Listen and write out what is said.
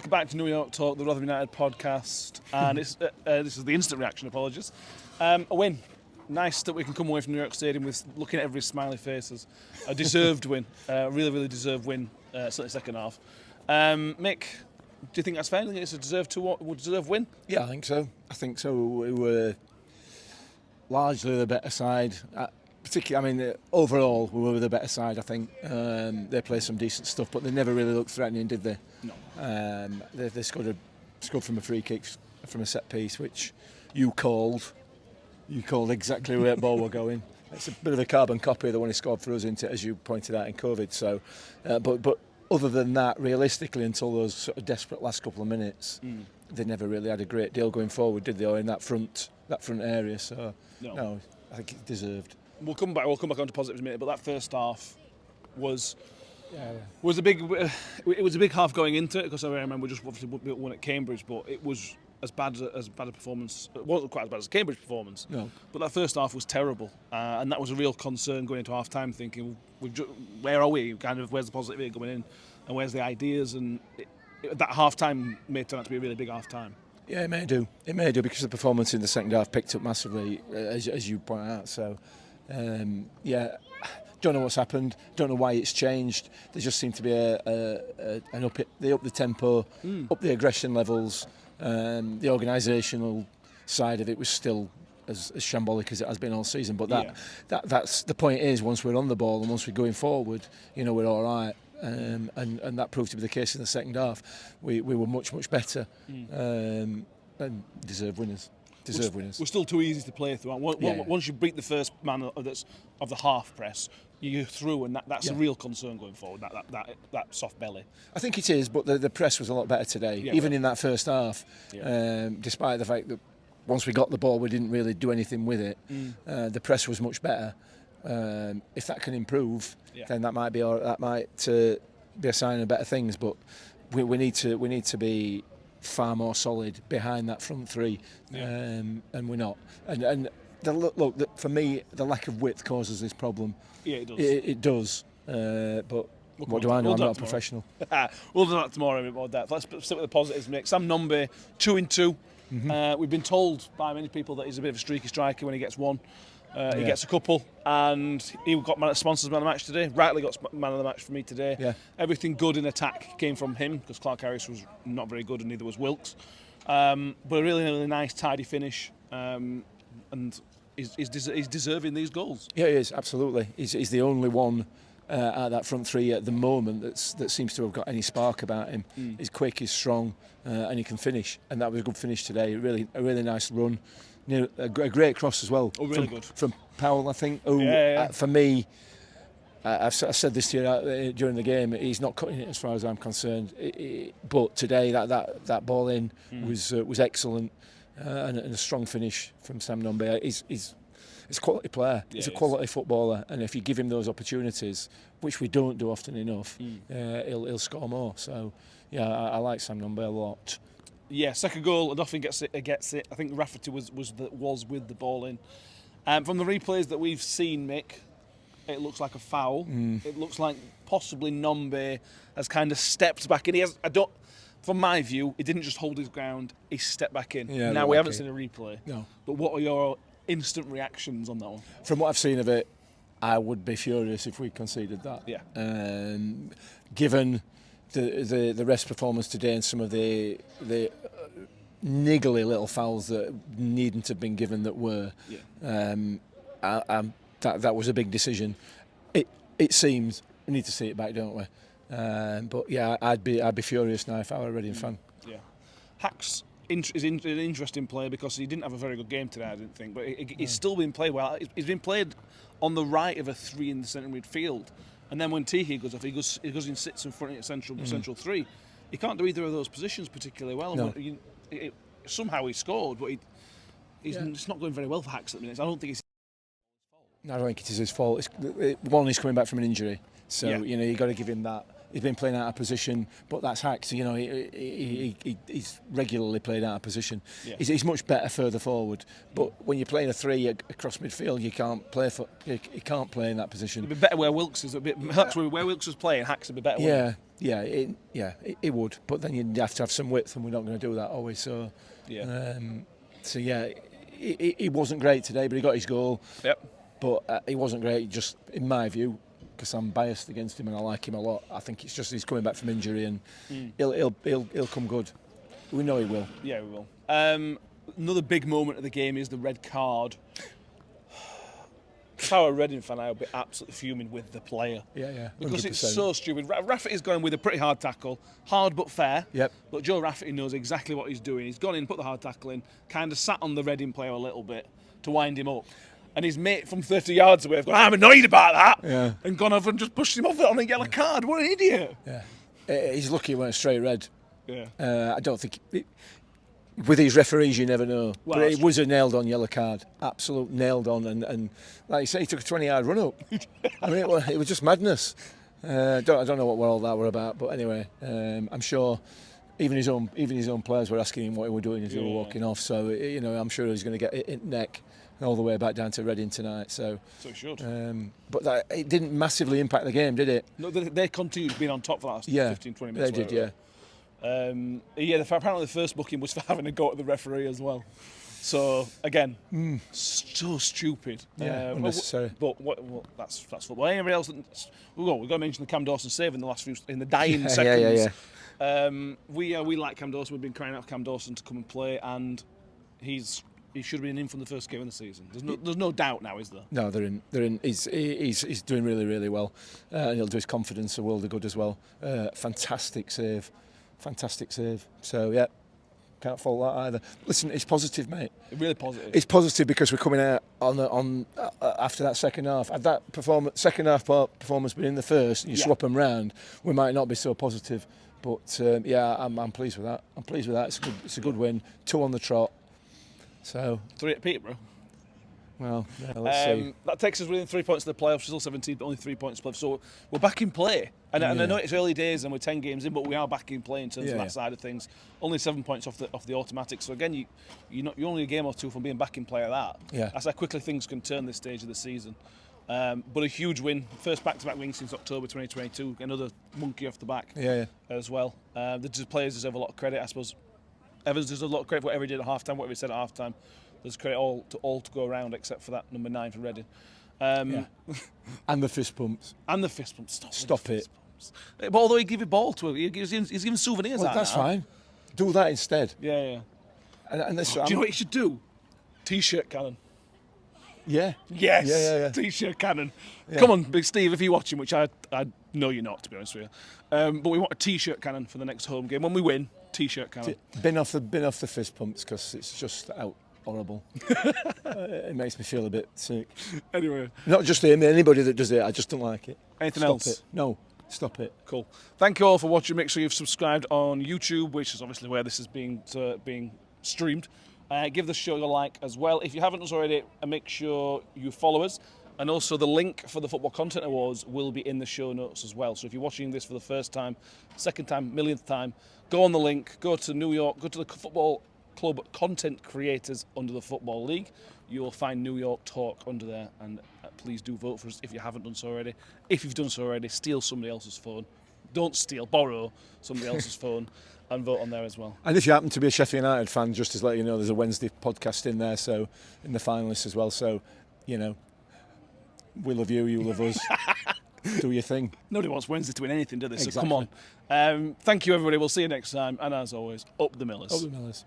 Welcome back to New York Talk, the Rotherham United podcast, and this is the instant reaction. Apologies. A win. Nice that we can come away from New York Stadium with looking at every smiley faces. A deserved win. Really deserved win. Certainly second half. Mick, do you think that's fair? Do you think it's a deserved win? Yeah, I think so. We were largely the better side. Particularly, overall, we were the better side, I think. They played some decent stuff, but they never really looked threatening, did they? No. They scored from a free kick, from a set piece, which you called exactly where the ball were going. It's a bit of a carbon copy of the one he scored for us, isn't it, as you pointed out in COVID. So, but other than that, realistically, until those sort of desperate last couple of minutes, they never really had a great deal going forward, did they? Or in that front area. So, no, I think it deserved. We'll come back on to positives in a minute, but that first half was a big half going into it, because I remember we just obviously won at Cambridge, but it was as bad a performance. It wasn't quite as bad as the Cambridge performance. No. But that first half was terrible, and that was a real concern going into half time, thinking, where are we? Where's the positive here coming in, and where's the ideas? And that half time may turn out to be a really big half time. Yeah, it may do, because the performance in the second half picked up massively, as you point out. So. Don't know what's happened. Don't know why it's changed. There just seemed to be they upped the tempo, up the aggression levels. The organisational side of it was still as shambolic as it has been all season. But that's the point. Is once we're on the ball and once we're going forward, we're all right. And that proved to be the case in the second half. We were much better and deserved winners. We're still too easy to play through. Once you beat the first man of the half press, you're through, and that's a real concern going forward. That soft belly. I think it is, but the press was a lot better today, even in that first half. Despite the fact that once we got the ball, we didn't really do anything with it. The press was much better. If that can improve, then that might be a sign of better things. But we need to be far more solid behind that front three, and we're not. And for me, the lack of width causes this problem. Yeah, it does. It does. But what do I know? I'm not a professional. We'll do that tomorrow a bit more depth. Let's stick with the positives, Mick. Sam Nombe, 2-2. We've been told by many people that he's a bit of a streaky striker when he gets one. He gets a couple, and he got sponsors man of the match today. Rightly got man of the match for me today. Yeah. Everything good in attack came from him, because Clark Harris was not very good, and neither was Wilkes. But a really nice, tidy finish, and he's deserving these goals. Yeah, he is, absolutely. He's the only one at that front three at the moment that seems to have got any spark about him. He's quick, he's strong, and he can finish. And that was a good finish today. A really nice run. A great cross as well. Oh, really good. From Powell, I think. For me, I've said this to you during the game. He's not cutting it as far as I'm concerned. But today, that ball in was excellent, and a strong finish from Sam Nombe. He's a quality player. He's a quality footballer, and if you give him those opportunities, which we don't do often enough, he'll score more. So, I like Sam Nombe a lot. Yeah, second goal, nothing gets it. I think Rafferty was with the ball in. From the replays that we've seen, Mick, it looks like a foul. It looks like possibly Nombe has kind of stepped back in. From my view, he didn't just hold his ground; he stepped back in. Yeah, now we haven't seen a replay. No. But what are your instant reactions on that one? From what I've seen of it, I would be furious if we conceded that. Yeah. Given the rest performance today and some of the niggly little fouls that needn't have been given that were, that was a big decision. It seems we need to see it back, don't we? But I'd be furious now if I were a Reading fan. Yeah, Hacks is an interesting player because he didn't have a very good game today, I didn't think, but he's still been played well. He's been played on the right of a three in the centre midfield. And then when Teehee goes off, he goes and sits in front of central three. He can't do either of those positions particularly well. No. Somehow he scored, but it's not going very well for Hacks at the minute. I don't think it's. No, I don't think it is his fault. One, he's coming back from an injury, so you've got to give him that. he's been playing out of position, but that's hacked. You know, he's regularly played out of position. Yeah. He's much better further forward, but when you're playing a 3 across midfield, you can't play in that position. It'd be better where Wilkes is. That's where Wilkes was playing. Hacks would be better. It would. But then you'd have to have some width, and we're not going to do that, always. So, he wasn't great today, but he got his goal. Yep. But he wasn't great, just in my view, because I'm biased against him and I like him a lot. I think it's just he's coming back from injury and he'll come good. We know he will. Yeah, we will. Another big moment of the game is the red card. If I were a Reading fan, I would be absolutely fuming with the player. Yeah. Because 100%. it's so stupid. Rafferty's going with a pretty hard tackle. Hard but fair. Yep. But Joe Rafferty knows exactly what he's doing. He's gone in, put the hard tackle in, kind of sat on the Reading player a little bit to wind him up. And his mate from 30 yards away has gone, I'm annoyed about that. Yeah. And gone over and just pushed him off on a yellow card. What an idiot. Yeah. He's lucky he went straight red. Yeah. I don't think... With these referees, you never know. Well, but it was a nailed-on yellow card. Absolute nailed-on. And like you say, he took a 20-yard run-up. I mean, it was just madness. I don't know what all that were about. But anyway, I'm sure even his own players were asking him what he was doing as he were walking off. So, you know, I'm sure he's going to get it in neck all the way back down to Reading tonight. So he should. But it didn't massively impact the game, did it? No, they continued being on top for the last 15, 20 minutes. They did, yeah. Apparently the first booking was for having a go at the referee as well. So again, so stupid. Unnecessary. But that's football. Anybody else? We've got to mention the Cam Dawson save in the dying seconds. We like Cam Dawson. We've been crying out for Cam Dawson to come and play, and he should have been in from the first game of the season. There's no doubt now, is there? No, they're in. He's doing really, really well, and he'll do his confidence a world of good as well. Fantastic save. So yeah, can't fault that either. Listen, it's positive, mate. Really positive. It's positive because we're coming out on after that second half. Had that second half performance been in the first, and you swap them round, we might not be so positive. But I'm pleased with that. It's a good win. 2 on the trot. So 3 at Peterborough. Well, let's see. That takes us within 3 points of the playoffs. Still 17, but only 3 points left. So we're back in play. And I know it's early days and we're 10 games in, but we are back in play in terms of that side of things. Only 7 points off the automatic. So again, you're only a game or two from being back in play at that. Yeah. That's how quickly things can turn this stage of the season. But a huge win. First back-to-back win since October 2022. Another monkey off the back as well. The players deserve a lot of credit, I suppose. Evans deserves a lot of credit for whatever he did at half-time, whatever he said at half-time. There's credit all to go around except for that number 9 for Reading. And the fist pumps. Stop it. But although he gave a ball to him, he's giving souvenirs out. That's fine. Do that instead. Yeah. And this, do you know what you should do? T-shirt cannon. Yeah. Yes. Yeah. T-shirt cannon. Yeah. Come on, Big Steve, if you're watching, which I know you're not, to be honest with you. But we want a T-shirt cannon for the next home game. When we win, T-shirt cannon. Bin off the fist pumps because it's just horrible. It makes me feel a bit sick. Anyway. Not just him, anybody that does it, I just don't like it. Anything else? Stop it. No, stop it. Cool. Thank you all for watching. Make sure you've subscribed on YouTube, which is obviously where this is being streamed. Give the show a like as well. If you haven't done so already, make sure you follow us. And also the link for the Football Content Awards will be in the show notes as well. So if you're watching this for the first time, second time, millionth time, go on the link, go to New York, go to the Football Club Content Creators under the Football League. You will find New York Talk under there, and please do vote for us if you haven't done so already. If you've done so already, steal somebody else's phone. Don't steal, borrow somebody else's phone and vote on there as well. And if you happen to be a Sheffield United fan, just to let you know, there's a Wednesday podcast in there, so in the finalists as well. So, you know, we love you, you love us. Do your thing. Nobody wants Wednesday to win anything, do they? Exactly. So come on. Thank you, everybody. We'll see you next time. And as always, up the Millers. Up the Millers.